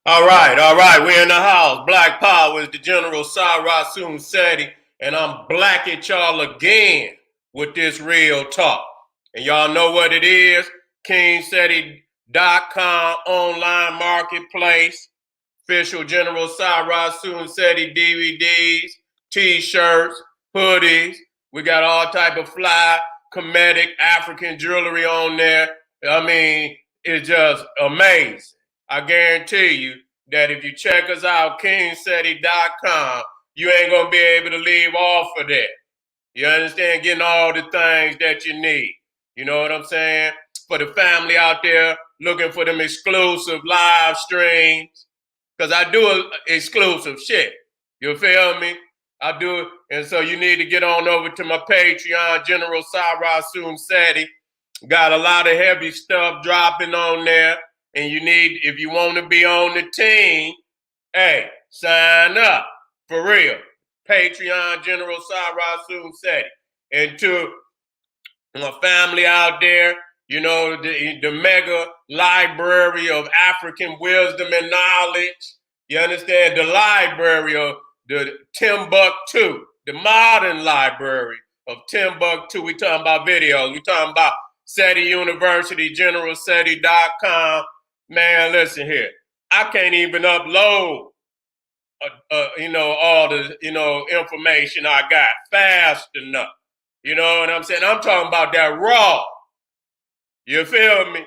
All right, we're in the house. Black Power is the General Sara Seti, and I'm black at y'all again with this real talk. And y'all know what it is? KingSeti.com online marketplace, official General Sara Seti DVDs, t-shirts, hoodies. We got all type of fly, comedic African jewelry on there. I mean, it's just amazing. I guarantee you that if you check us out, kingseti.com, you ain't going to be able to leave off of that. You understand? Getting all the things that you need. You know what I'm saying? For the family out there looking for them exclusive live streams, because I do exclusive shit. You feel me? I do it. And so you need to get on over to my Patreon, General Sara Seti. Got a lot of heavy stuff dropping on there. And you need, if you want to be on the team, hey, sign up for real. Patreon General Sara Seti. And to my family out there, you know, the mega library of African wisdom and knowledge. You understand? The library of the Timbuktu, the modern library of Timbuktu. We talking about videos. We talking about Seti University, GeneralSeti.com. Man, listen here. I can't even upload, all the, information I got fast enough. You know what I'm saying? I'm talking about that raw. You feel me?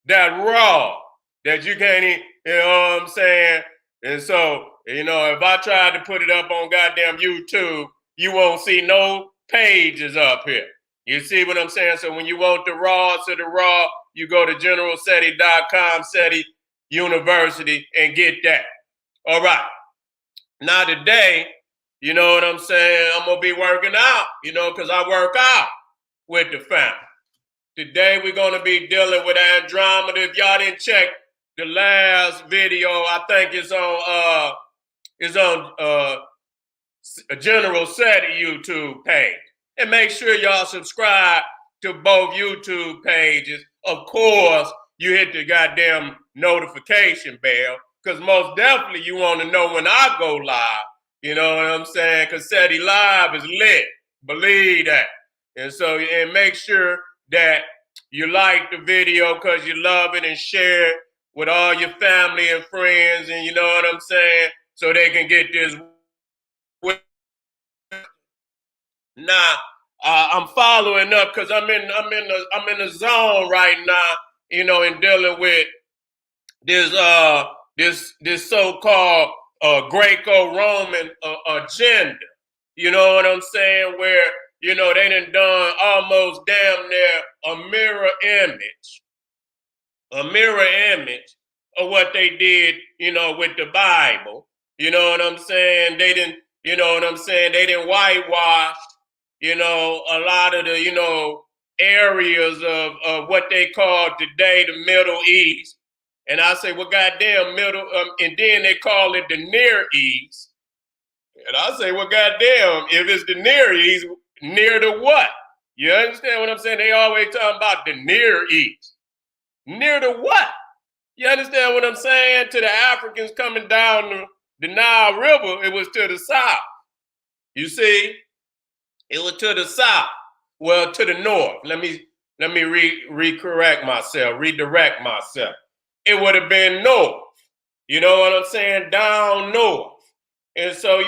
That raw that you can't eat. You know what I'm saying? And so, if I tried to put it up on goddamn YouTube, you won't see no pages up here. You see what I'm saying? So when you want the raw to the raw, you go to generalseti.com, Seti University, and get that. All right. Now today, you know what I'm saying? I'm going to be working out, because I work out with the family. Today we're going to be dealing with Andromeda. If y'all didn't check the last video, I think it's on General Seti YouTube page. And make sure y'all subscribe to both YouTube pages. Of course, you hit the goddamn notification bell, because most definitely you want to know when I go live. You know what I'm saying? Because Seti Live is lit. Believe that. And so, and make sure that you like the video because you love it, and share it with all your family and friends, and you know what I'm saying? So they can get this. Now, I'm following up because I'm in the zone right now, in dealing with this so-called Greco-Roman agenda. You know what I'm saying? Where they done almost damn near a mirror image of what they did, with the Bible. You know what I'm saying? They didn't, They didn't whitewash, a lot of the, areas of what they call today the Middle East. And I say, well, goddamn, and then they call it the Near East. And I say, well, goddamn, if it's the Near East, near to what? You understand what I'm saying? They always talking about the Near East. Near to what? You understand what I'm saying? To the Africans coming down the Nile River, it was to the south. You see? It was to the south. Well, to the north. Let me redirect myself. It would have been north. You know what I'm saying? Down north. And so,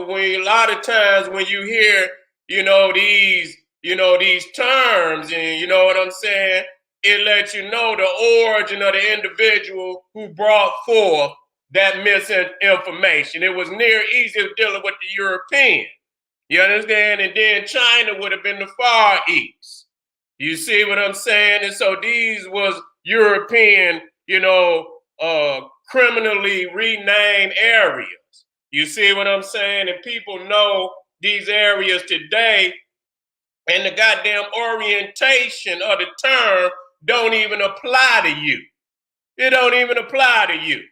when a lot of times when you hear, these terms, and you know what I'm saying, it lets you know the origin of the individual who brought forth that misinformation. It was Near East, it was dealing with the European. You understand? And then China would have been the Far East. You see what I'm saying? And so these was European, criminally renamed areas. You see what I'm saying? And people know these areas today, and the goddamn orientation of the term don't even apply to you. It don't even apply to you.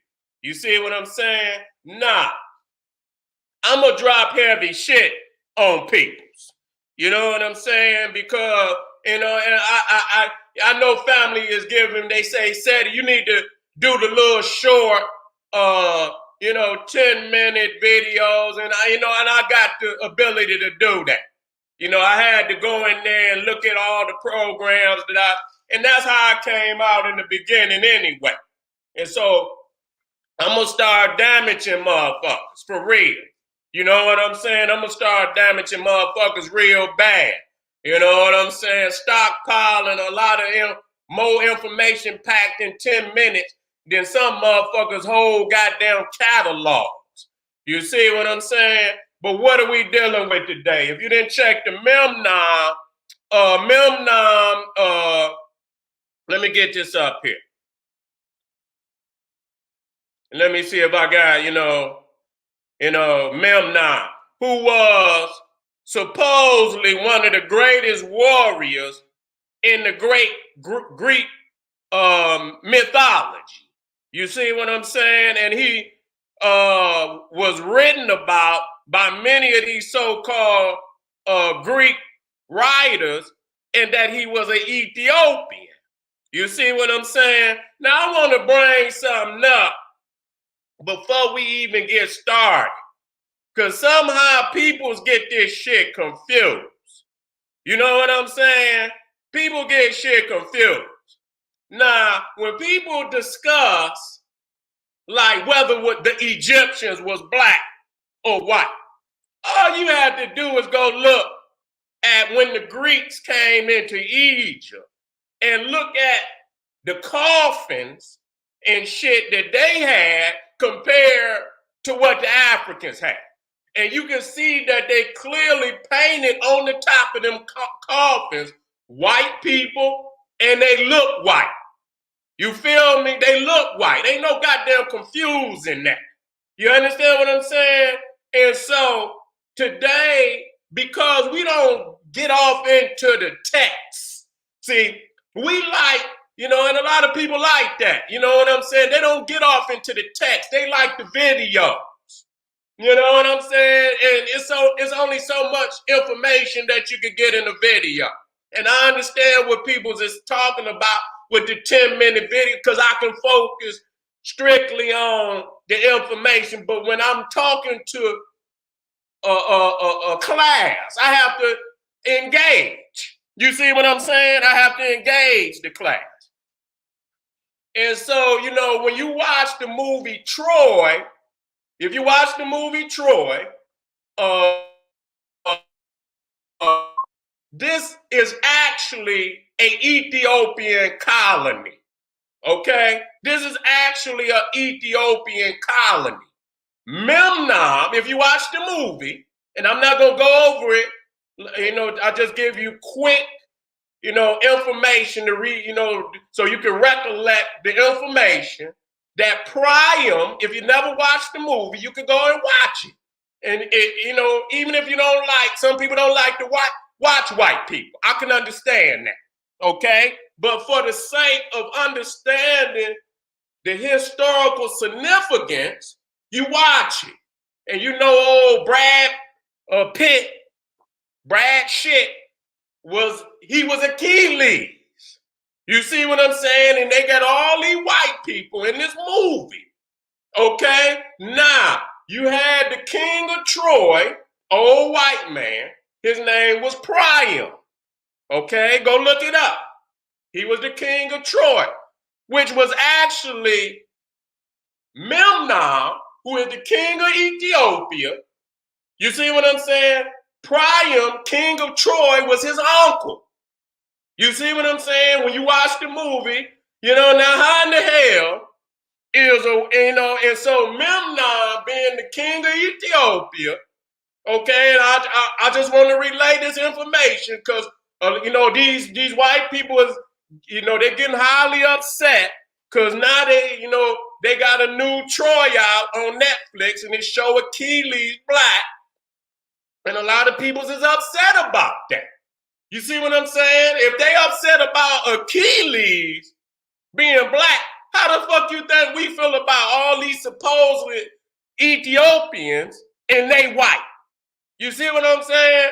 You see what I'm saying? Nah. I'm going to drop heavy shit on people. You know what I'm saying? Because, and I know family is giving, they say, Seti, you need to do the little short 10-minute videos, and I got the ability to do that. I had to go in there and look at all the programs and that's how I came out in the beginning anyway. And so I'm going to start damaging motherfuckers for real. You know what I'm saying? I'm going to start damaging motherfuckers real bad. You know what I'm saying? Stockpiling a lot of more information packed in 10 minutes than some motherfuckers' whole goddamn catalogs. You see what I'm saying? But what are we dealing with today? If you didn't check the let me get this up here. And let me see if I got, Memnon, who was supposedly one of the greatest warriors in the great Greek mythology. You see what I'm saying? And he was written about by many of these so-called Greek writers, and that he was an Ethiopian. You see what I'm saying? Now I want to bring something up before we even get started, because somehow people get this shit confused. You know what I'm saying? People get shit confused. Now, when people discuss like whether the Egyptians was black or white, all you have to do is go look at when the Greeks came into Egypt and look at the coffins and shit that they had compared to what the Africans had. And you can see that they clearly painted on the top of them coffins white people, and they look white. You feel me? They look white. Ain't no goddamn confusing that. You understand what I'm saying? And so today, because we don't get off into the text, see, we like, and a lot of people like that. You know what I'm saying? They don't get off into the text. They like the videos. You know what I'm saying? And it's only so much information that you can get in a video. And I understand what people is talking about with the 10-minute video, because I can focus strictly on the information. But when I'm talking to a class, I have to engage. You see what I'm saying? I have to engage the class. And so, when you watch the movie Troy, if you watch the movie Troy, this is actually an Ethiopian colony. Okay? This is actually an Ethiopian colony. Memnon, if you watch the movie, and I'm not going to go over it, I just give you quick, information to read, so you can recollect the information that Priam, if you never watched the movie, you can go and watch it. And, even if you don't like, some people don't like to watch white people. I can understand that, okay? But for the sake of understanding the historical significance, you watch it. And old Brad Pitt, Brad shit, was Achilles. You see what I'm saying? And they got all these white people in this movie. Okay? Now, you had the king of Troy, old white man. His name was Priam. Okay? Go look it up. He was the king of Troy, which was actually Memnon, who is the king of Ethiopia. You see what I'm saying? Priam, king of Troy, was his uncle. You see what I'm saying? When you watch the movie, now how in the hell is and so Memnon being the king of Ethiopia, okay, and I just want to relay this information because these white people is they're getting highly upset because now they got a new Troy out on Netflix and it show Achilles black, and a lot of people is upset about that. You see what I'm saying? If they upset about Achilles being black, how the fuck you think we feel about all these supposed Ethiopians and they white? You see what I'm saying?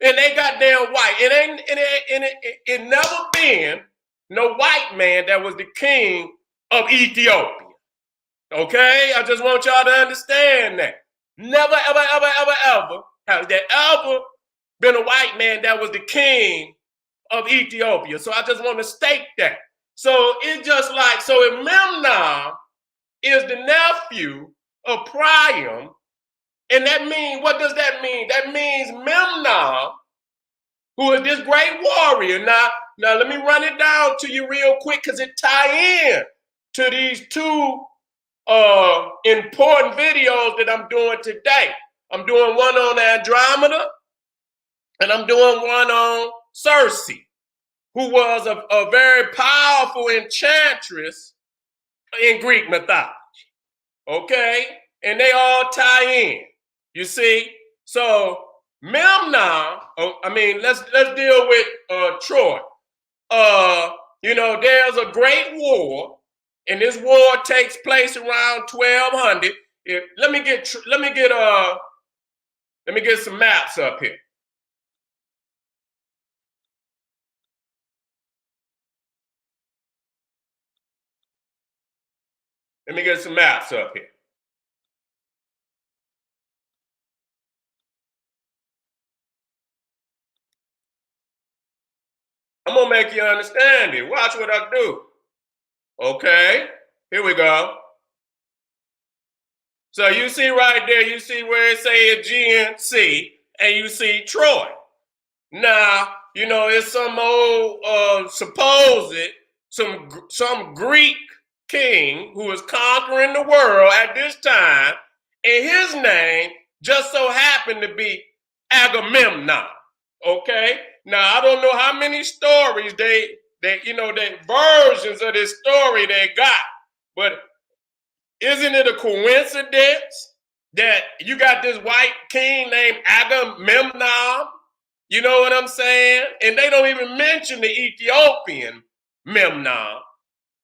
And they goddamn white. It never been no white man that was the king of Ethiopia. Okay, I just want y'all to understand that. Never, ever, ever, ever, ever has there ever been a white man that was the king of Ethiopia. So I just want to state that. So it's just like, so if Memnon is the nephew of Priam, and that means, what does that mean? That means Memnon, who is this great warrior. Now let me run it down to you real quick because it tie in to these two important videos that I'm doing today. I'm doing one on Andromeda, and I'm doing one on Circe, who was a very powerful enchantress in Greek mythology. Okay? And they all tie in. You see? So Memnon, let's deal with Troy. There's a great war, and this war takes place around 1200. Let me get some maps up here. Let me get some maps up here. I'm gonna make you understand it. Watch what I do. Okay, here we go. So you see right there, you see where it say Aegean Sea, and you see Troy. Now, it's some old supposed some Greek king who was conquering the world at this time, and his name just so happened to be Agamemnon. Okay? Now I don't know how many stories they versions of this story they got, but isn't it a coincidence that you got this white king named Agamemnon? You know what I'm saying? And they don't even mention the Ethiopian Memnon,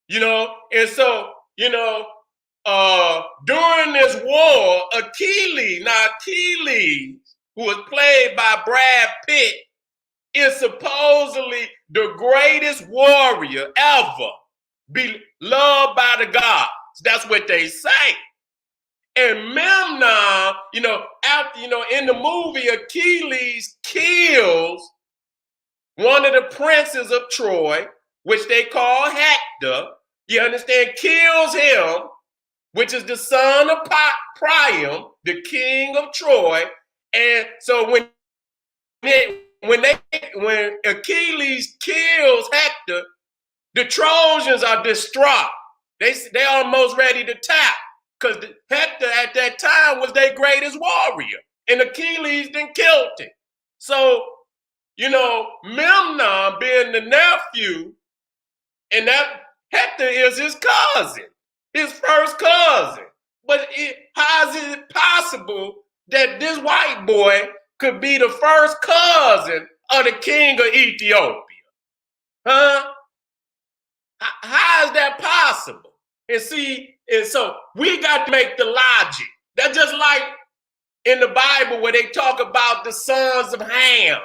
And so, during this war, Achilles, who was played by Brad Pitt, is supposedly the greatest warrior ever, beloved by the gods. That's what they say. And Memnon, in the movie, Achilles kills one of the princes of Troy, which they call Hector. You understand? Kills him, which is the son of Priam, the king of Troy. And so when Achilles kills Hector, the Trojans are distraught. They almost ready to tap because Hector at that time was their greatest warrior, and Achilles then killed him. So, Memnon being the nephew, and that Hector is his cousin, his first cousin. But how is it possible that this white boy could be the first cousin of the king of Ethiopia? Huh? How is that possible? And so we got to make the logic. That's just like in the Bible where they talk about the sons of Ham,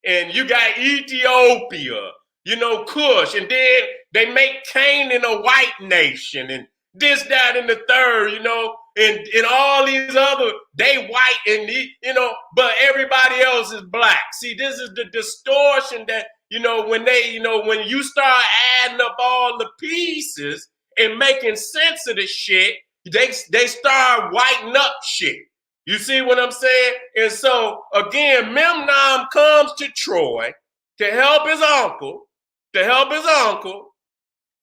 and you got Ethiopia, Cush, and then they make Canaan a white nation, and this, that, and the third, and all these other, they white, and but everybody else is black. See, this is the distortion that, when you start adding up all the pieces and making sense of the shit, they start whiting up shit. You see what I'm saying? And so, again, Memnon comes to Troy to help his uncle,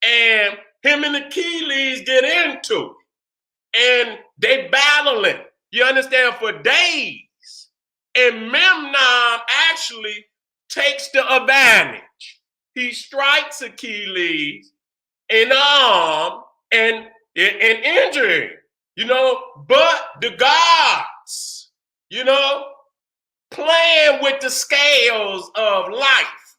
and him and Achilles get into it. And they battling, you understand, for days. And Memnon actually takes the advantage. He strikes Achilles in the arm and injury, but the gods, playing with the scales of life,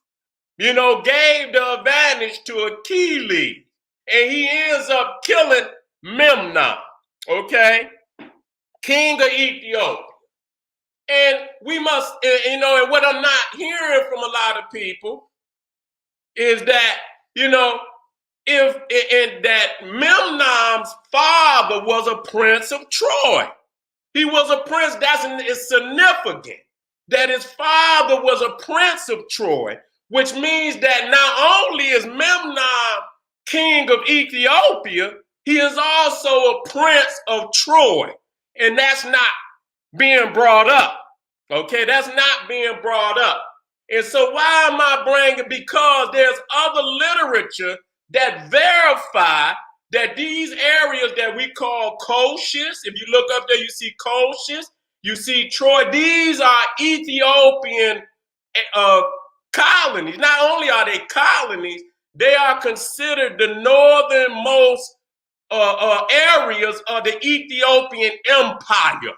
gave the advantage to Achilles, and he ends up killing Memnon, okay, king of Ethiopia. And we must, and what I'm not hearing from a lot of people is that, if and that Memnon's father was a prince of Troy. He was a prince. It's significant that his father was a prince of Troy, which means that not only is Memnon king of Ethiopia, he is also a prince of Troy. And that's not being brought up. Okay, that's not being brought up. And so why am I bringing? Because there's other literature that verify that these areas that we call Colchis, if you look up there, you see Colchis, you see Troy. These are Ethiopian colonies. Not only are they colonies, they are considered the northernmost areas of the Ethiopian Empire.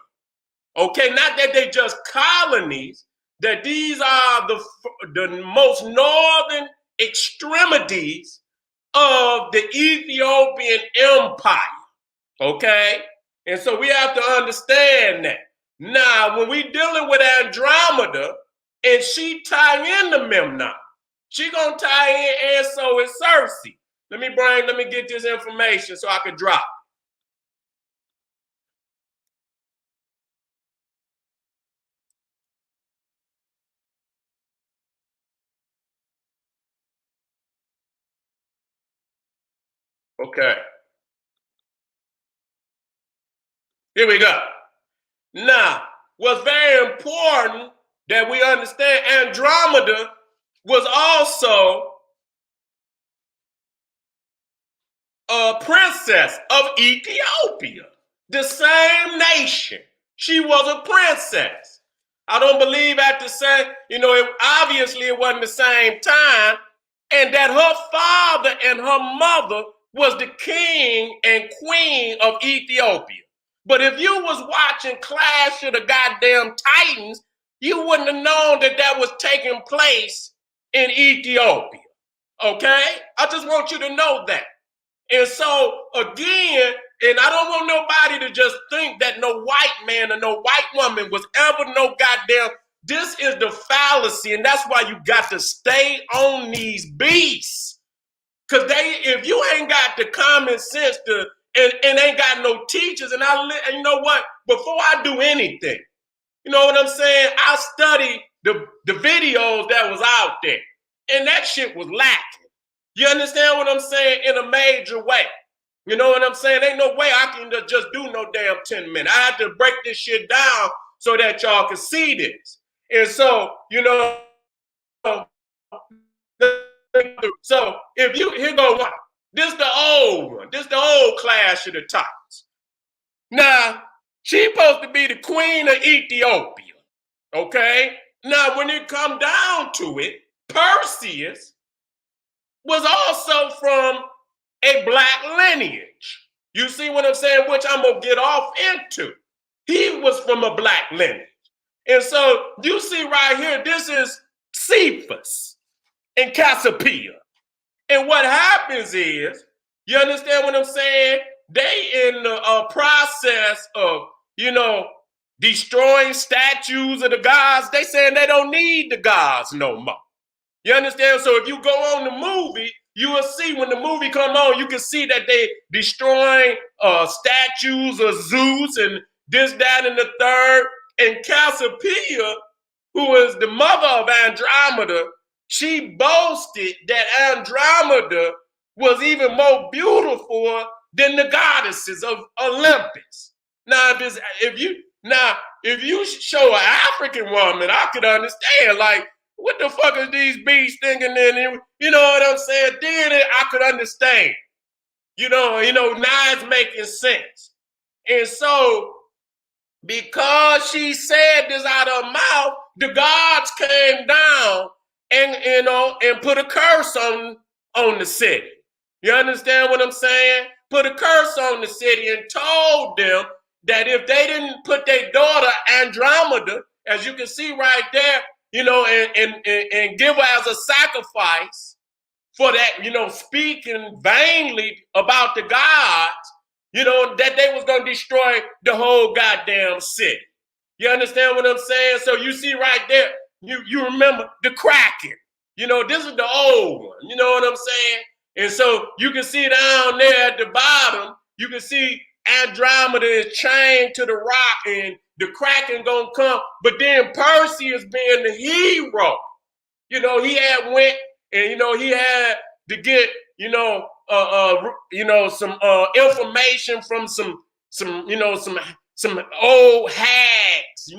Okay, not that they just colonies, that these are the most northern extremities of the Ethiopian Empire. Okay, and so we have to understand that. Now, when we dealing with Andromeda, and she tie into Memnon, she gonna tie in, and so is Circe. Let me get this information so I can drop. Okay, here we go. Now, what's very important that we understand, Andromeda was also a princess of Ethiopia, the same nation. She was a princess. I don't believe at the same, obviously it wasn't the same time, and that her father and her mother was the king and queen of Ethiopia. But if you was watching Clash of the goddamn Titans, you wouldn't have known that that was taking place in Ethiopia. Okay? I just want you to know that. And so, again, and I don't want nobody to just think that no white man or no white woman was ever no goddamn. This is the fallacy, and that's why you got to stay on these beasts. Because if you ain't got the common sense to, and ain't got no teachers, and you know what? Before I do anything, you know what I'm saying? I study the videos that was out there, and that shit was lacking. You understand what I'm saying? In a major way. You know what I'm saying? Ain't no way I can just do no damn 10 minutes. I had to break this shit down so that y'all can see this. And so, so if you, here go one. This the old one. This the old Clash of the Titans. Now, she's supposed to be the queen of Ethiopia. Okay? Now, when it come down to it, Perseus was also from a black lineage. You see what I'm saying? Which I'm going to get off into. He was from a black lineage. And so you see right here, this is Cephas and Cassiopeia. And what happens is, you understand what I'm saying? They in the process of, destroying statues of the gods. They saying they don't need the gods no more. You understand? So if you go on the movie, you will see when the movie come on, you can see that they destroying statues of Zeus and this, that, and the third. And Cassiopeia, who is the mother of Andromeda, she boasted that Andromeda was even more beautiful than the goddesses of Olympus. Now, if you show an African woman, I could understand, like, what the fuck is these beasts thinking? Then you know what I'm saying? Then I could understand. Now it's making sense. And so, because she said this out of her mouth, the gods came down and put a curse on the city. You understand what I'm saying? Put a curse on the city and told them that if they didn't put their daughter Andromeda, as you can see right there, and give her as a sacrifice for that, speaking vainly about the gods, that they was going to destroy the whole goddamn city. You understand what I'm saying? So you see right there, you remember the Kraken. This is the old one. You know what I'm saying? And so you can see down there at the bottom, you can see Andromeda is chained to the rock and the Kraken gonna come. But then Perseus being the hero, he had went and he had to get some information from some old hags,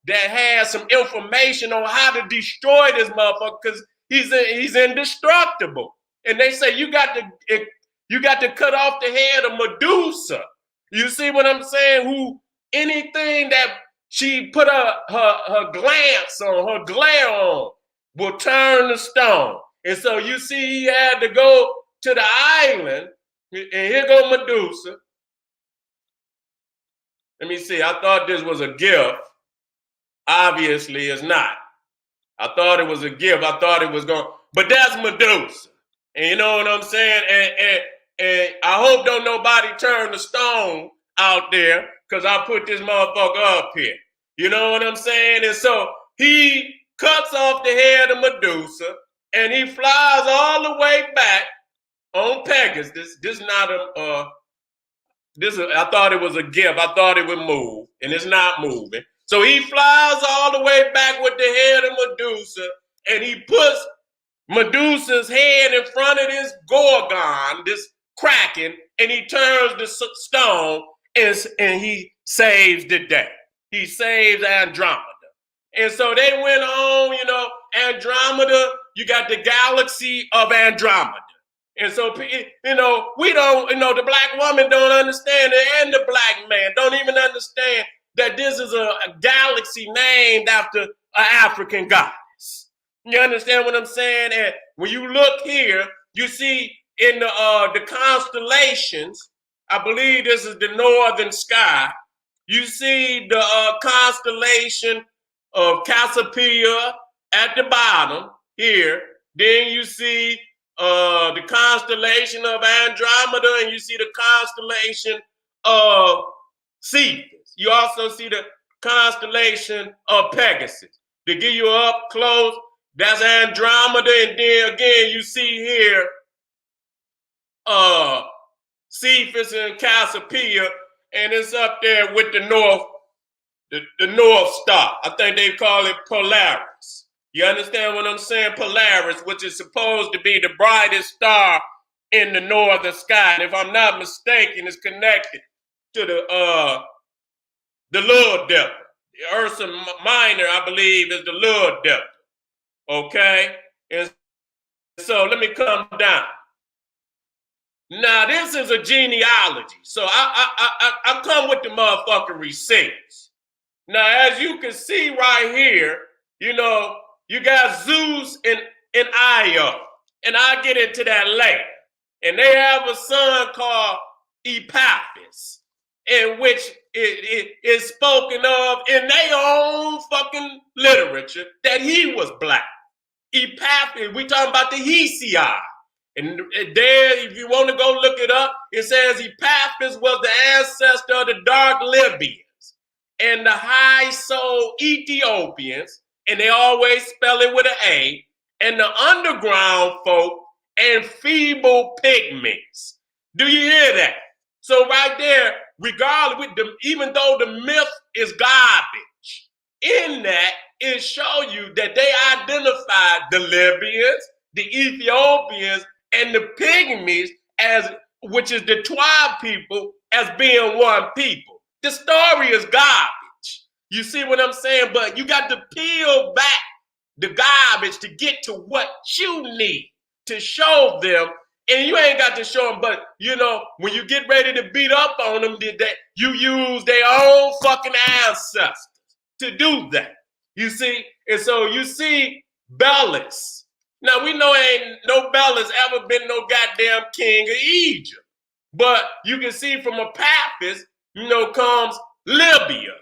that had some information on how to destroy this motherfucker because he's indestructible. And they say you got to cut off the head of Medusa. You see what I'm saying? Who anything that she put her glance on, her glare on, will turn to stone. And so you see he had to go to the island, and here go Medusa. Let me see. I thought this was a gift. Obviously, it's not. I thought it was a gift. I thought it was going, but that's Medusa. And you know what I'm saying? And I hope don't nobody turn the stone out there because I put this motherfucker up here. You know what I'm saying? And so he cuts off the head of Medusa and he flies all the way back on Pegasus. This not a I thought it was a gift. I thought it would move, and it's not moving. So he flies all the way back with the head of Medusa, and he puts Medusa's head in front of this Gorgon, this Kraken, and he turns the stone, and he saves the day. He saves Andromeda. And so they went on, Andromeda, you got the galaxy of Andromeda. And so, we don't, the black woman don't understand it, and the black man don't even understand that this is a galaxy named after an African goddess. You understand what I'm saying? And when you look here, you see in the constellations, I believe this is the northern sky, you see the constellation of Cassiopeia at the bottom here. Then you see the constellation of Andromeda, and you see the constellation of Cetus. You also see the constellation of Pegasus. To give you up close, that's Andromeda, and then again you see here Cephas and Cassiopeia, and it's up there with the North Star. I think they call it Polaris. You understand what I'm saying? Polaris, which is supposed to be the brightest star in the northern sky. And if I'm not mistaken, it's connected to the Little Delta. The Ursa Minor, I believe, is the Little Delta. Okay? And so let me come down. Now, this is a genealogy. So I come with the motherfucking receipts. Now, as you can see right here, you got Zeus and Io, and I'll get into that later. And they have a son called Epaphras, in which it is spoken of in their own fucking literature that he was black. Epaphras, we talking about the Hesiod. And there, if you want to go look it up, it says Epaphras was the ancestor of the dark Libyans and the high soul Ethiopians, and they always spell it with an A, and the underground folk and feeble pygmies. Do you hear that? So right there, regardless, even though the myth is garbage, in that it show you that they identified the Libyans, the Ethiopians, and the pygmies which is the Twa people, as being one people. The story is garbage. You see what I'm saying? But you got to peel back the garbage to get to what you need to show them. And you ain't got to show them, but when you get ready to beat up on them, you use their own fucking ancestors to do that. You see? And so you see Belus. Now we know ain't no Belus ever been no goddamn king of Egypt. But you can see from Epaphras, comes Libya.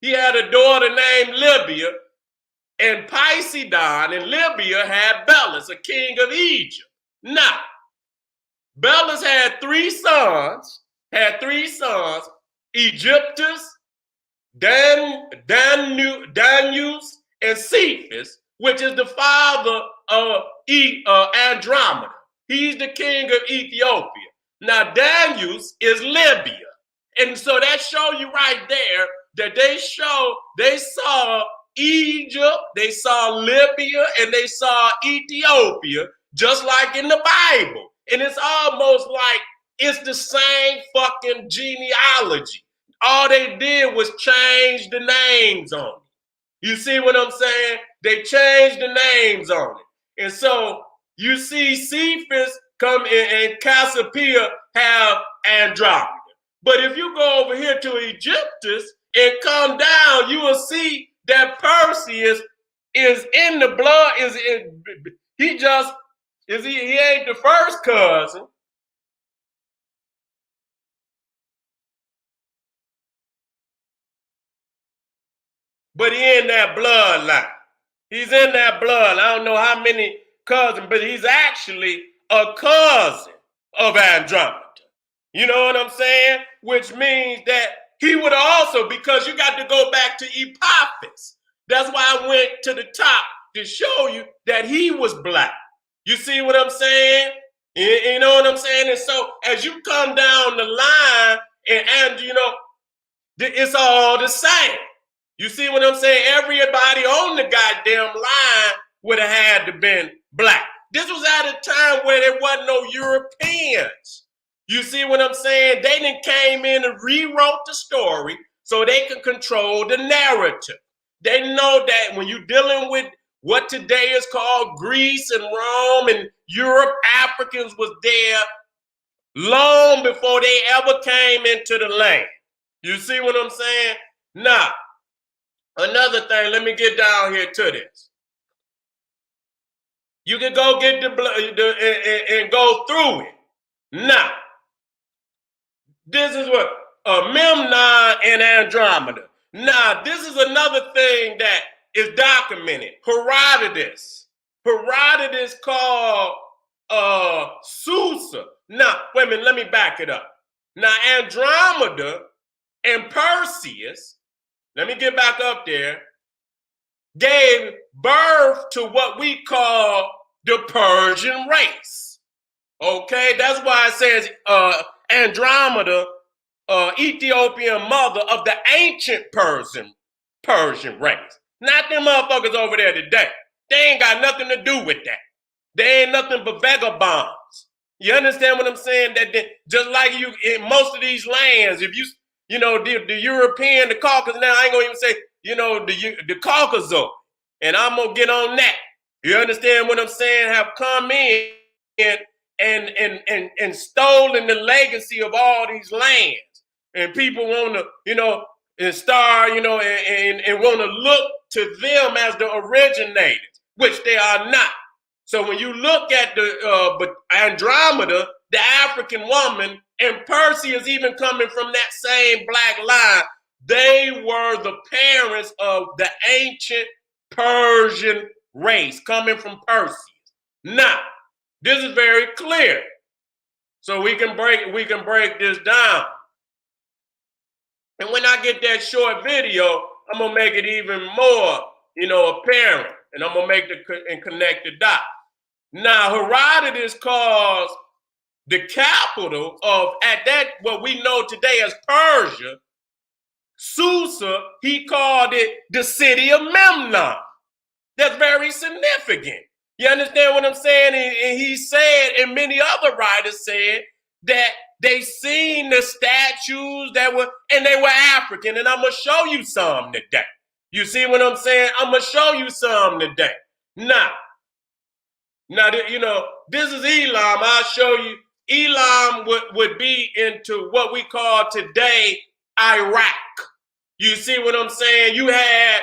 He had a daughter named Libya, and Poseidon in Libya had Belus, a king of Egypt. Now, Belus had three sons, Egyptus, Danaus, and Cephas, which is the father of Andromeda. He's the king of Ethiopia. Now Danius is Libya. And so that show you right there that they saw Egypt, they saw Libya, and they saw Ethiopia, just like in the Bible. And it's almost like it's the same fucking genealogy. All they did was change the names on it. You see what I'm saying? They changed the names on it. And so you see Cephas come in and Cassiopeia have Andromeda. But if you go over here to Egyptus and come down, you will see that Perseus is in the blood. He ain't the first cousin. But he in that bloodline. He's in that blood. I don't know how many cousins, but he's actually a cousin of Andromeda. You know what I'm saying? Which means that he would also, because you got to go back to Epaphras. That's why I went to the top to show you that he was black. You see what I'm saying? You know what I'm saying? And so as you come down the line, and you know, it's all the same. You see what I'm saying? Everybody on the goddamn line would have had to been black. This was at a time where there wasn't no Europeans. You see what I'm saying? They done came in and rewrote the story so they could control the narrative. They know that when you're dealing with what today is called Greece and Rome and Europe, Africans was there long before they ever came into the land. You see what I'm saying? Now, another thing, let me get down here to this. You can go get the blood and go through it. Now, this is what Memnon and Andromeda. Now, this is another thing that is documented. Herodotus called Susa. Now, wait a minute, let me back it up. Now, Andromeda and Perseus, let me get back up there, gave birth to what we call the Persian race. Okay, that's why it says Andromeda, Ethiopian mother of the ancient Persian race. Not them motherfuckers over there today. They ain't got nothing to do with that. They ain't nothing but vagabonds. You understand what I'm saying? That just like you in most of these lands, if you know the European, the Caucasus. Now I ain't gonna even say the Caucasus, and I'm gonna get on that. You understand what I'm saying? Have come in and stolen the legacy of all these lands. And people want to, and want to look to them as the originators, which they are not. So when you look at the Andromeda, the African woman, and Perseus even coming from that same black line, they were the parents of the ancient Persian race coming from Perseus. Now, this is very clear. So we can break this down. And when I get that short video, I'm gonna make it even more, apparent, and I'm gonna connect the dots. Now, Herodotus calls the capital of what we know today as Persia, Susa. He called it the city of Memnon. That's very significant. You understand what I'm saying? And he said, and many other writers said, that they seen the statues they were African. And I'm going to show you some today. You see what I'm saying? I'm going to show you some today. Now, this is Elam. I'll show you. Elam would be into what we call today Iraq. You see what I'm saying? You had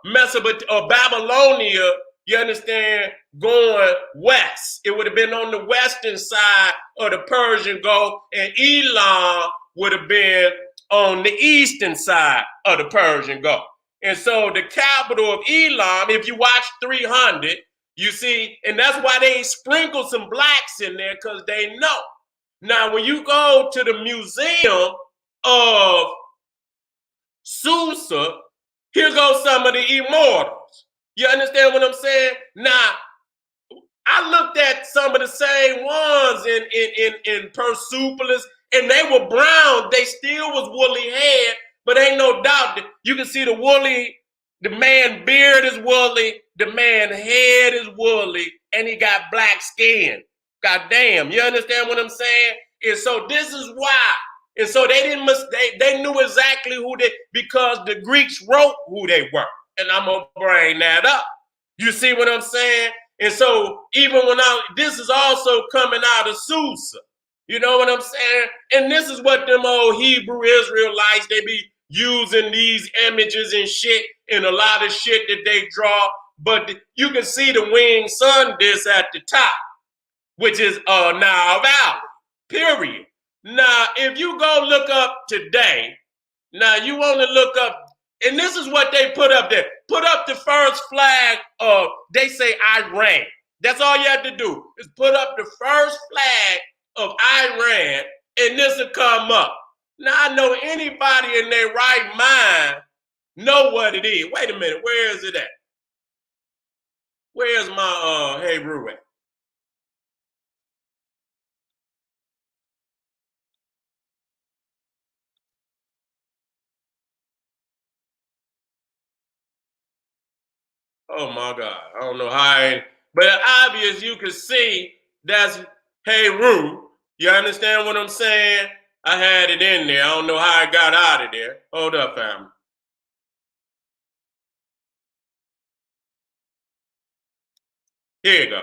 Mesopotamia or Babylonia, you understand, going west. It would have been on the western side of the Persian Gulf, and Elam would have been on the eastern side of the Persian Gulf. And so the capital of Elam, if you watch 300, you see, and that's why they sprinkle some blacks in there, because they know. Now, when you go to the museum of Susa, here goes some of the immortals. You understand what I'm saying? Now, I looked at some of the same ones in Persepolis, and they were brown. They still was woolly head, but ain't no doubt that you can see the woolly. The man beard is woolly. The man head is woolly, and he got black skin. God damn, you understand what I'm saying? And so this is why. And so they didn't they knew exactly who they, because the Greeks wrote who they were. And I'm gonna bring that up. You see what I'm saying? And so even when this is also coming out of Susa. You know what I'm saying? And this is what them old Hebrew Israelites, they be using these images and shit and a lot of shit that they draw. But you can see the winged sun disk at the top, which is Nile Valley, period. Now, if you go look up today, now you want to look up, and this is what they put up there. Put up the first flag of, they say Iran. That's all you have to do, is put up the first flag of Iran, and this will come up. Now, I know anybody in their right mind know what it is. Wait a minute, where is it at? Where's my Hey Rue at? Oh my God, I don't know how, but obvious you can see that's Hey Rue. You understand what I'm saying? I had it in there. I don't know how I got out of there. Hold up, family. Here you go.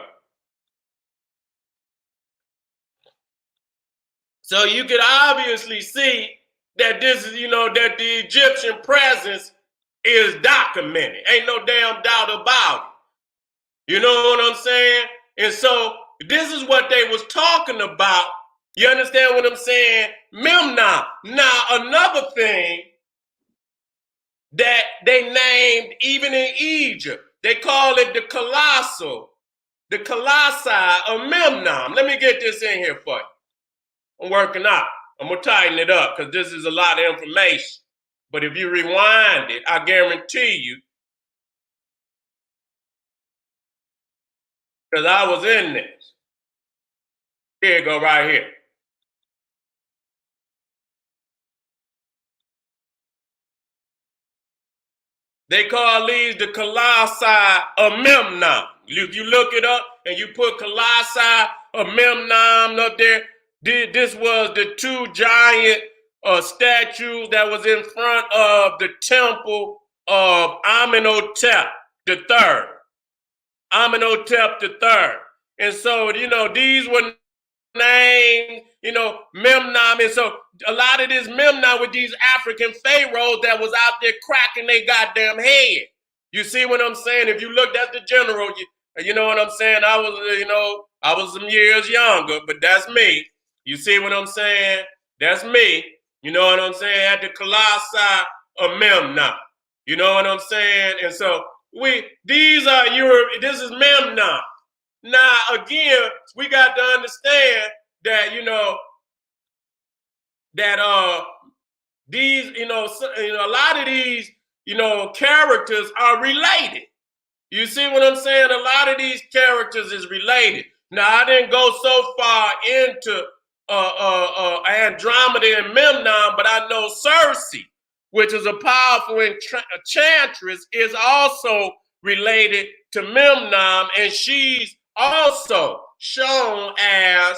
So you could obviously see that this is, that the Egyptian presence is documented. Ain't no damn doubt about it. You know what I'm saying? And so this is what they was talking about. You understand what I'm saying? Memnon. Now, another thing that they named even in Egypt, they call it the colossi of Memnon. Let me get this in here for you. I'm working out. I'm going to tighten it up because this is a lot of information. But if you rewind it, I guarantee you, because I was in this. Here you go, right here. They call these the colossi of Memnon. If you look it up and you put colossi of Memnon up there, this was the two giant statues that was in front of the temple of Amenhotep III. Amenhotep III. And so, these were named, Memnon. And so a lot of this Memnon with these African pharaohs that was out there cracking their goddamn head. You see what I'm saying? If you look at the general, you know what I'm saying? I was some years younger, but that's me. You see what I'm saying? That's me. You know what I'm saying? At the Colossi of Memnon. You know what I'm saying? And so these are this is Memnon. Now, again, we got to understand that, that these, a lot of these, characters are related. You see what I'm saying? A lot of these characters is related. Now, I didn't go so far into Andromeda and Memnon, but I know Circe, which is a powerful enchantress, is also related to Memnon, and she's also shown as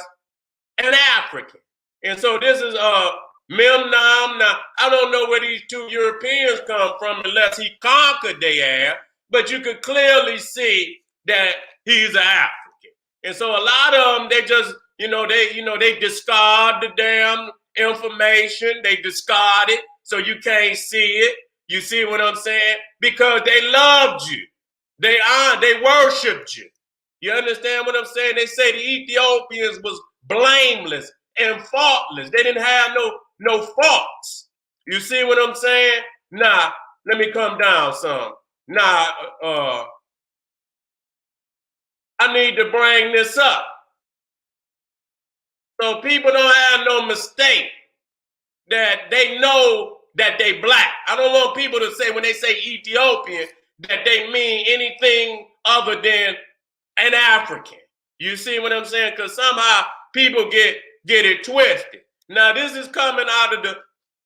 an African. And so this is Memnon. Now, I don't know where these two Europeans come from unless he conquered their ass, but you could clearly see that he's an African. And so a lot of them, they just, they discard the damn information. They discard it so you can't see it. You see what I'm saying? Because they loved you. They worshipped you. You understand what I'm saying? They say the Ethiopians was blameless and faultless. They didn't have no faults. You see what I'm saying? Nah, let me come down some. Nah, I need to bring this up. So people don't have no mistake that they know that they black. I don't want people to say when they say Ethiopian that they mean anything other than an African. You see what I'm saying? Because somehow people get it twisted. Now, this is coming out of the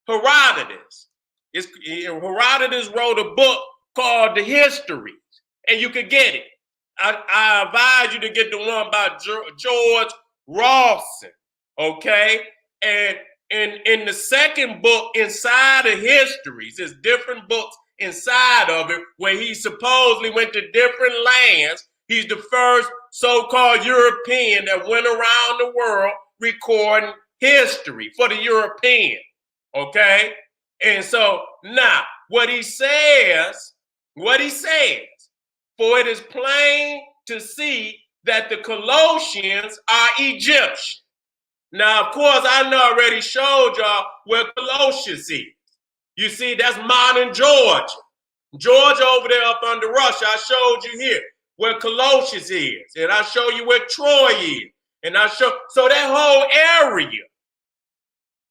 Herodotus. Herodotus wrote a book called The Histories, and you could get it. I advise you to get the one by George Rawson, okay? And in the second book, inside of Histories, there's different books inside of it where he supposedly went to different lands. He's the first so-called European that went around the world recording history for the European, okay? And so now what he says, for it is plain to see that the Colossians are Egyptian. Now, of course, I already showed y'all where Colossus is. You see, that's modern Georgia. Georgia over there up under Russia. I showed you here where Colossus is. And I show you where Troy is. And so that whole area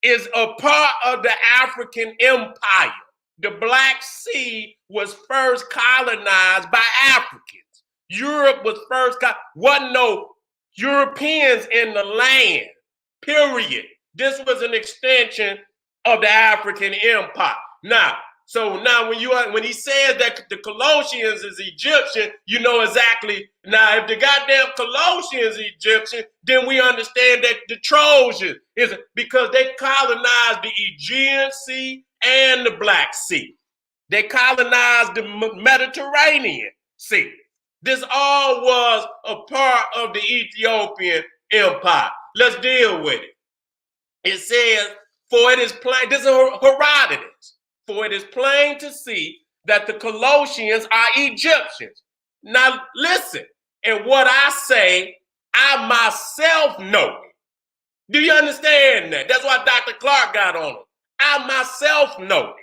is a part of the African Empire. The Black Sea was first colonized by Africans. Europe was first, wasn't no Europeans in the land, period. This was an extension of the African Empire. Now when he says that the Colossians is Egyptian, you know exactly. Now, if the goddamn Colossians is Egyptian, then we understand that the Trojans is, because they colonized the Aegean Sea and the Black Sea. They colonized the Mediterranean Sea. This all was a part of the Ethiopian Empire. Let's deal with it. It says, for it is plain, this is Herodotus, for it is plain to see that the Colossians are Egyptians. Now listen, and what I say, I myself know it. Do you understand that? That's why Dr. Clark got on it. I myself know it.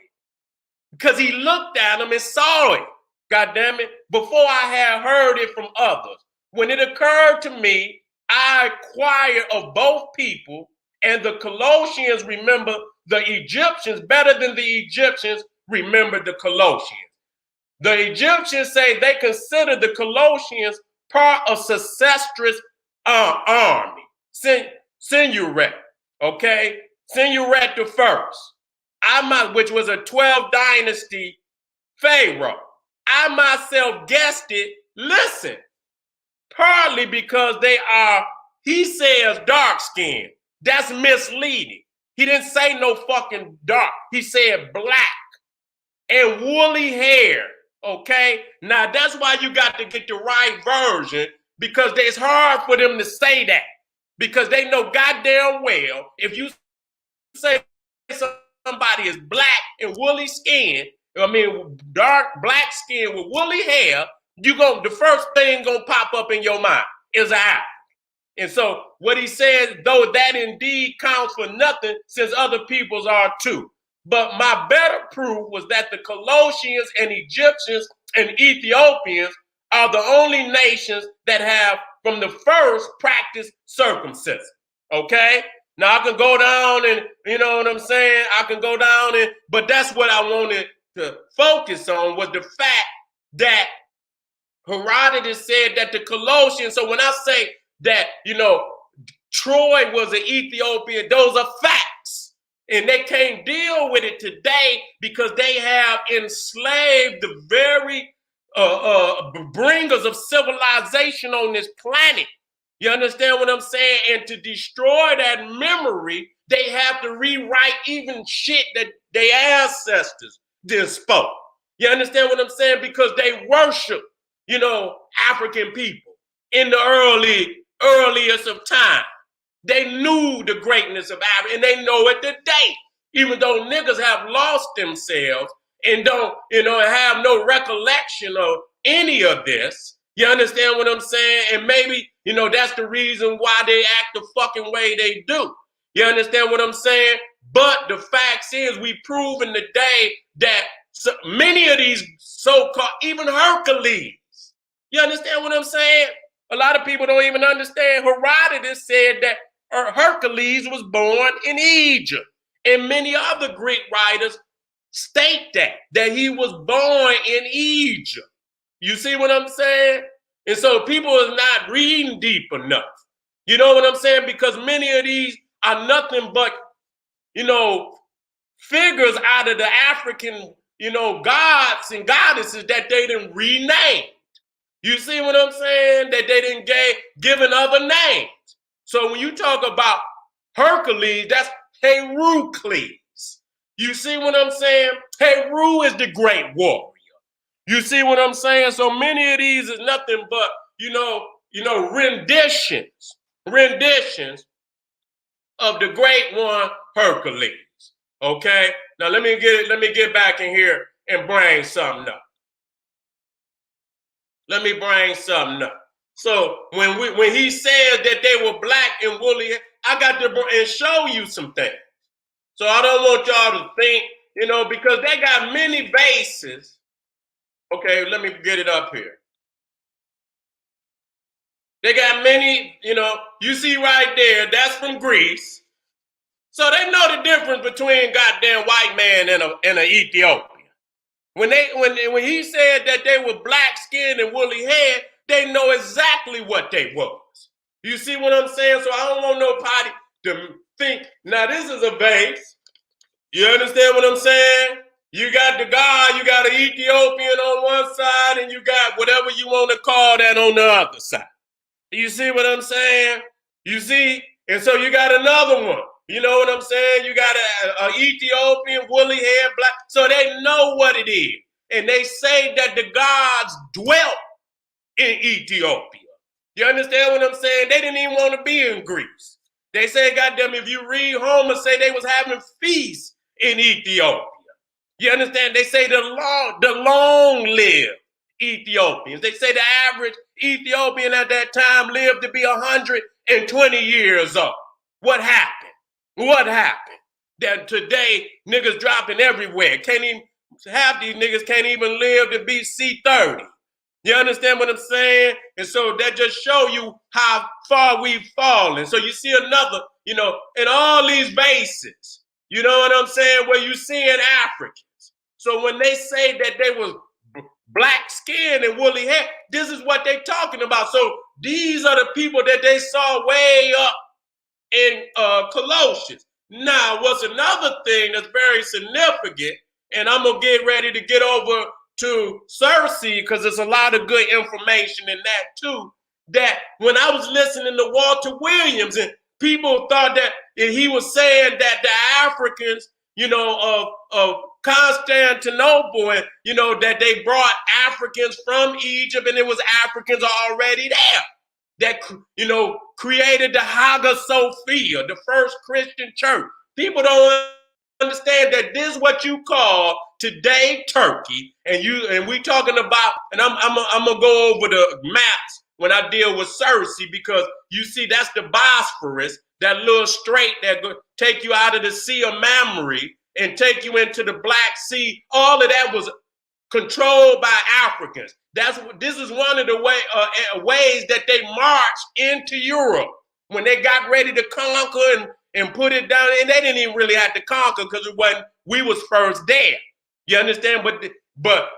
Because he looked at them and saw it, God damn it, before I had heard it from others. When it occurred to me, I inquired of both people, and the Colossians remember the Egyptians better than the Egyptians remember the Colossians. The Egyptians say they consider the Colossians part of Sesostris' army, Senusret, okay? Senusret the first, which was a 12th dynasty pharaoh. I myself guessed it, listen, partly because they are, he says, dark skinned. That's misleading. He didn't say no fucking dark. He said black and woolly hair, okay? Now, that's why you got to get the right version, because it's hard for them to say that, because they know goddamn well if you say somebody is black and woolly skin, dark black skin with woolly hair, the first thing gonna pop up in your mind is an eye. And so what he says, though that indeed counts for nothing, since other peoples are too. But my better proof was that the Colossians and Egyptians and Ethiopians are the only nations that have from the first practiced circumcision. Okay? Now I can go down and, you know what I'm saying? I can go down and, but that's what I wanted to focus on, was the fact that Herodotus said that the Colossians, so when I say that, Troy was an Ethiopian, those are facts. And they can't deal with it today because they have enslaved the very bringers of civilization on this planet. You understand what I'm saying? And to destroy that memory, they have to rewrite even shit that their ancestors did spoke. You understand what I'm saying? Because they worship, African people in the earliest of time. They knew the greatness of Africa, and they know it today. Even though niggas have lost themselves and don't, have no recollection of any of this. You understand what I'm saying? And maybe, that's the reason why they act the fucking way they do. You understand what I'm saying? But the facts is, we proven today that many of these so-called, even Hercules, you understand what I'm saying? A lot of people don't even understand. Herodotus said that Hercules was born in Egypt. And many other Greek writers state that he was born in Egypt. You see what I'm saying? And so people is not reading deep enough. You know what I'm saying? Because many of these are nothing but, figures out of the African, gods and goddesses that they didn't rename. You see what I'm saying? That they didn't given other names. So when you talk about Hercules, that's Heracles. You see what I'm saying? Heru is the great warrior. You see what I'm saying? So many of these is nothing but, renditions of the great one, Hercules. Okay? Now let me get back in here and bring something up. Let me bring something up. So when he says that they were black and woolly, I got to show you some things. So I don't want y'all to think, because they got many bases. Okay, let me get it up here. They got many, you see right there, that's from Greece. So they know the difference between goddamn white man and an Ethiopian. When he said that they were black skinned and woolly haired, they know exactly what they was. You see what I'm saying? So I don't want nobody to think, now this is a base. You understand what I'm saying? You got the God, you got an Ethiopian on one side, and you got whatever you want to call that on the other side. You see what I'm saying? You see? And so you got another one. You know what I'm saying? You got an Ethiopian, woolly hair, black. So they know what it is. And they say that the gods dwelt in Ethiopia. You understand what I'm saying? They didn't even want to be in Greece. They say, goddamn, if you read Homer, say they was having feasts in Ethiopia. You understand? They say the long-lived Ethiopians. They say the average Ethiopian at that time lived to be 120 years old. What happened? What happened? That today niggas dropping everywhere. Half these niggas can't even live to be C30. You understand what I'm saying? And so that just show you how far we've fallen. So you see another, in all these bases, you know what I'm saying, where you seeing Africans. So when they say that they was black skin and woolly hair, this is what they're talking about. So these are the people that they saw way up in Colossians. Now, what's another thing that's very significant, and I'm going to get ready to get over to Cersei because there's a lot of good information in that too, that when I was listening to Walter Williams and people thought that he was saying that the Africans, of Constantinople and, that they brought Africans from Egypt and it was Africans already there that, created the Hagia Sophia, the first Christian church. People don't understand that this is what you call today Turkey, and we talking about, and I'm gonna go over the maps when I deal with Cersei, because you see that's the Bosphorus, that little strait that take you out of the Sea of Mamre and take you into the Black Sea. All of that was controlled by Africans. This is one of the ways that they marched into Europe when they got ready to conquer and put it down. And they didn't even really have to conquer because we was first there. You understand? But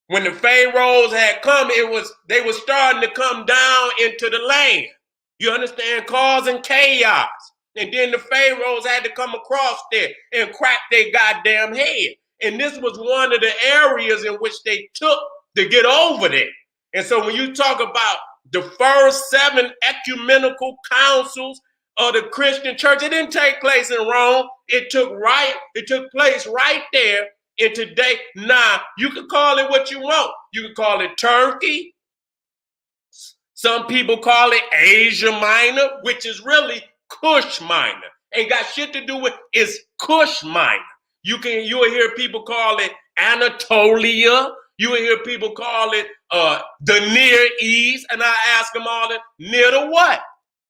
when the pharaohs had come, they were starting to come down into the land. You understand? Causing chaos. And then the pharaohs had to come across there and crack their goddamn head. And this was one of the areas in which they took to get over there. And so when you talk about the first 7 ecumenical councils of the Christian church, it didn't take place in Rome. It took place right there in today. Now, you can call it what you want. You can call it Turkey. Some people call it Asia Minor, which is really Kush Minor. Ain't got shit to do with it's Kush Minor. You will hear people call it Anatolia. You will hear people call it the Near East. And I ask them all that, near to what?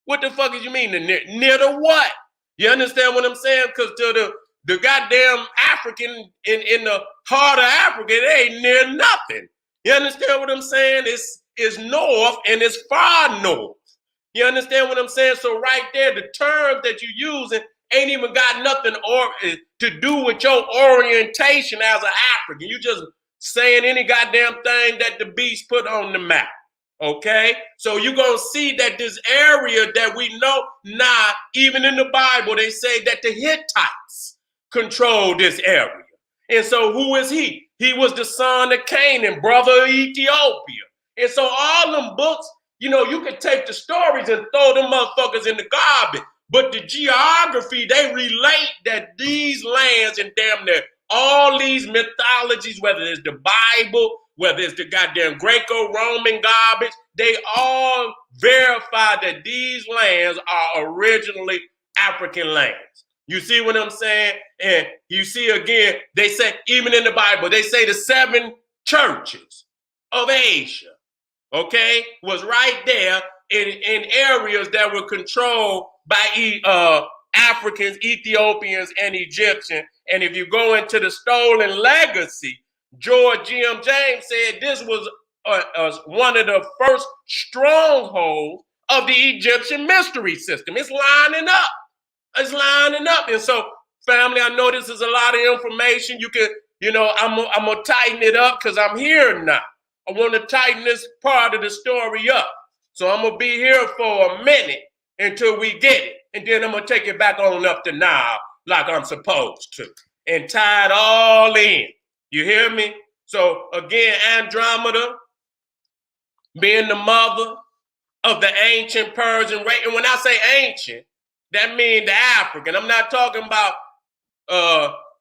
What the fuck do you mean near to what? You understand what I'm saying? Because to the goddamn African in the heart of Africa, it ain't near nothing. You understand what I'm saying? It's north and it's far north. You understand what I'm saying? So right there, the terms that you're using ain't even got nothing to do with your orientation as an African. You just saying any goddamn thing that the beast put on the map. Okay, so you're going to see that this area that we know now, even in the Bible, they say that the Hittites control this area. And so who is he? He was the son of Canaan, brother of Ethiopia. And so all them books, you could take the stories and throw them motherfuckers in the garbage. But the geography, they relate that these lands and damn near all these mythologies, whether it's the Bible, whether it's the goddamn Greco-Roman garbage, they all verify that these lands are originally African lands. You see what I'm saying? And you see again, they say, even in the Bible, they say the 7 churches of Asia, okay, was right there in areas that were controlled by Africans, Ethiopians, and Egyptians. And if you go into the stolen legacy, George G.M. James said this was one of the first strongholds of the Egyptian mystery system. It's lining up. It's lining up. And so, family, I know this is a lot of information. You can, I'm going to tighten it up because I'm here now. I want to tighten this part of the story up. So I'm going to be here for a minute until we get it. And then I'm going to take it back on up to now like I'm supposed to. And tie it all in. You hear me? So again, Andromeda being the mother of the ancient Persian race. And when I say ancient, that means the African. I'm not talking about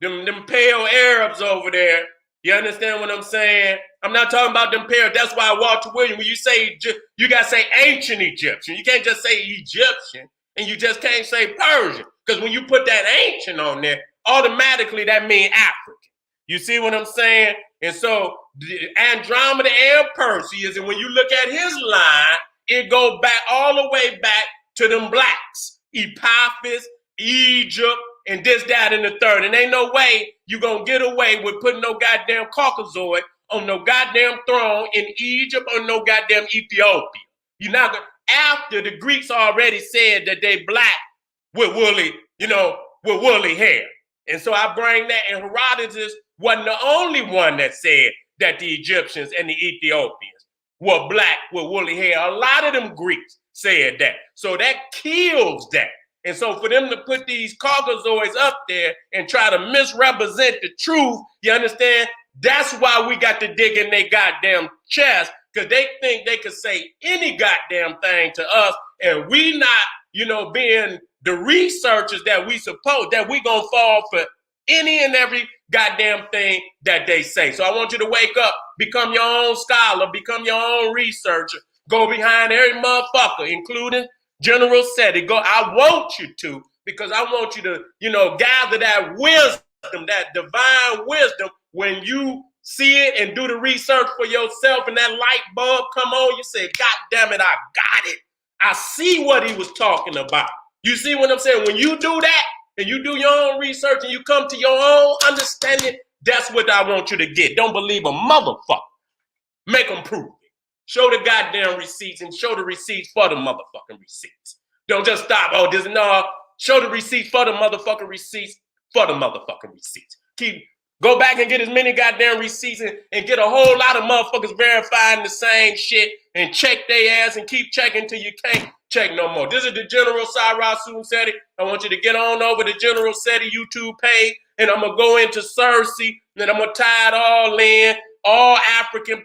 them pale Arabs over there. You understand what I'm saying? I'm not talking about them pale. That's why Walter Williams, when you say, you got to say ancient Egyptian. You can't just say Egyptian, and you just can't say Persian. Because when you put that ancient on there, automatically that means African. You see what I'm saying? And so Andromeda and Perseus, and when you look at his line, it goes back all the way back to them blacks. Epaphras, Egypt, and this, that, and the third. And ain't no way you gonna get away with putting no goddamn Caucasoid on no goddamn throne in Egypt or no goddamn Ethiopia. You're not gonna, after the Greeks already said that they black with woolly, with woolly hair. And so I bring that, and Herodotus wasn't the only one that said that the Egyptians and the Ethiopians were black with woolly hair. A lot of them Greeks said that. So that kills that. And so for them to put these Caucasoids up there and try to misrepresent the truth, you understand? That's why we got to dig in their goddamn chest, because they think they could say any goddamn thing to us, and we not, being the researchers that we suppose that we gonna fall for any and every goddamn thing that they say. So I want you to wake up, become your own scholar, become your own researcher, go behind every motherfucker, including General Seti. I want you to, because I want you to, gather that wisdom, that divine wisdom. When you see it and do the research for yourself and that light bulb come on, you say, God damn it, I got it. I see what he was talking about. You see what I'm saying? When you do that and you do your own research and you come to your own understanding, that's what I want you to get. Don't believe a motherfucker. Make them prove it. Show the goddamn receipts and show the receipts for the motherfucking receipts. Don't just stop. Show the receipts for the motherfucking receipts for the motherfucking receipts. Go back and get as many goddamn receipts and get a whole lot of motherfuckers verifying the same shit and check their ass and keep checking till you can't check no more. This is the General Sara Seti. I want you to get on over to General Seti YouTube page, and I'm going to go into Cersei, and I'm going to tie it all in. All African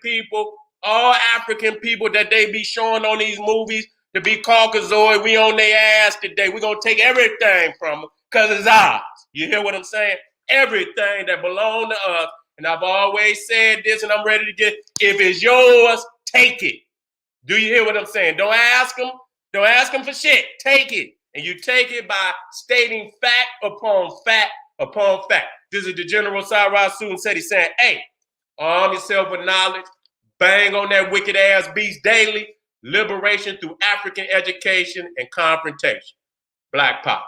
people that they be showing on these movies to be Caucasoid, we on their ass today. We're going to take everything from them because it's ours. You hear what I'm saying? Everything that belongs to us. And I've always said this, and I'm ready to get, if it's yours, take it. Do you hear what I'm saying? Don't ask them. Don't ask them for shit. Take it. And you take it by stating fact upon fact upon fact. This is the General Sara Suten saying, hey, arm yourself with knowledge. Bang on that wicked ass beast daily. Liberation through African education and confrontation. Black Power.